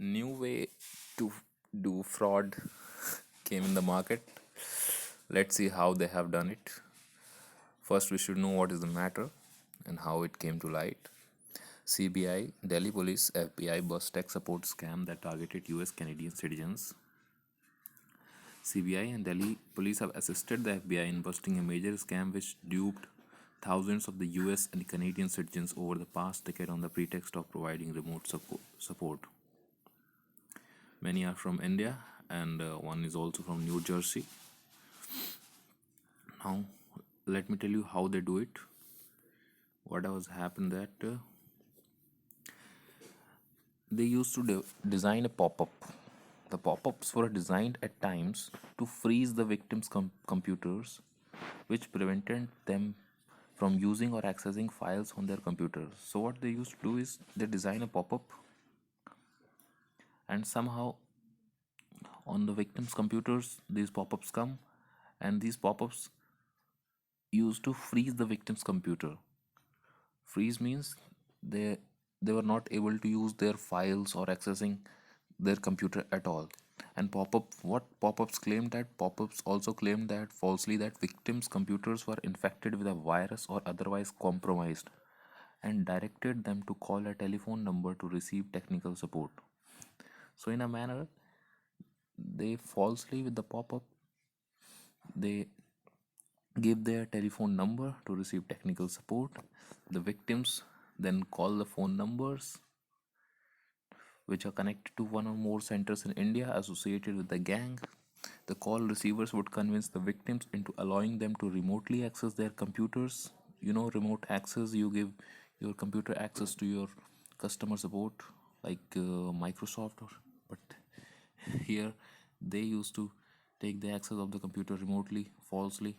New way to do fraud came in the market. Let's see how they have done it. First, we should know what is the matter and how it came to light. CBI, Delhi Police, FBI bust tech support scam that targeted US Canadian citizens. CBI and Delhi Police have assisted the FBI in busting a major scam which duped thousands of the US and Canadian citizens over the past decade on the pretext of providing remote support. Many are from India and one is also from New Jersey. Now, let me tell you how they do it. What has happened that they used to design a pop-up. The pop-ups were designed at times to freeze the victim's computers, which prevented them from using or accessing files on their computers. So what they used to do is they design a pop-up, and somehow on the victim's computers these pop-ups come, and these pop-ups used to freeze the victim's computer. Freeze means they were not able to use their files or accessing their computer at all. And pop-ups also claimed that falsely that victims' computers were infected with a virus or otherwise compromised, and directed them to call a telephone number to receive technical support. So in a manner, they falsely with the pop-up, they give their telephone number to receive technical support. The victims then call the phone numbers which are connected to one or more centers in India associated with the gang. The call receivers would convince the victims into allowing them to remotely access their computers. You know, remote access, you give your computer access to your customer support like Microsoft, but here they used to take the access of the computer remotely, falsely,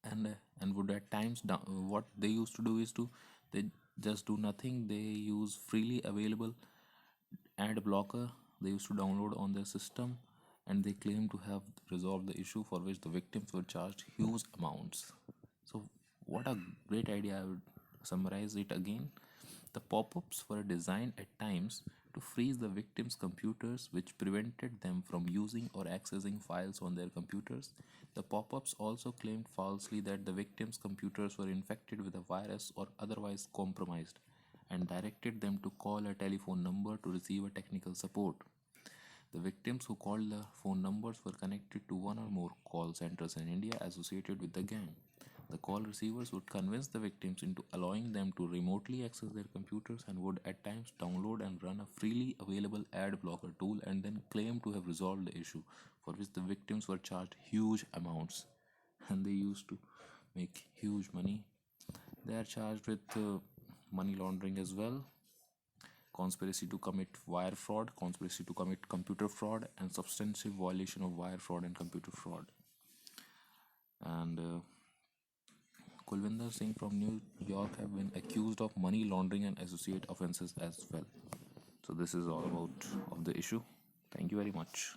and would at times what they used to do is to they just do nothing. They use freely available ad blocker they used to download on their system, and they claim to have resolved the issue for which the victims were charged huge amounts. So what a great idea. I would summarize it again. The pop-ups were designed at times to freeze the victims' computers, which prevented them from using or accessing files on their computers. The pop-ups also claimed falsely that the victims' computers were infected with a virus or otherwise compromised, and directed them to call a telephone number to receive a technical support. The victims who called the phone numbers were connected to one or more call centers in India associated with the gang. The call receivers would convince the victims into allowing them to remotely access their computers, and would at times download and run a freely available ad blocker tool and then claim to have resolved the issue, for which the victims were charged huge amounts. And they used to make huge money. They are charged with money laundering as well, conspiracy to commit wire fraud, conspiracy to commit computer fraud, and substantive violation of wire fraud and computer fraud. And Kulvinder Singh from New York have been accused of money laundering and associate offenses as well. So this is all about of the issue. Thank you very much.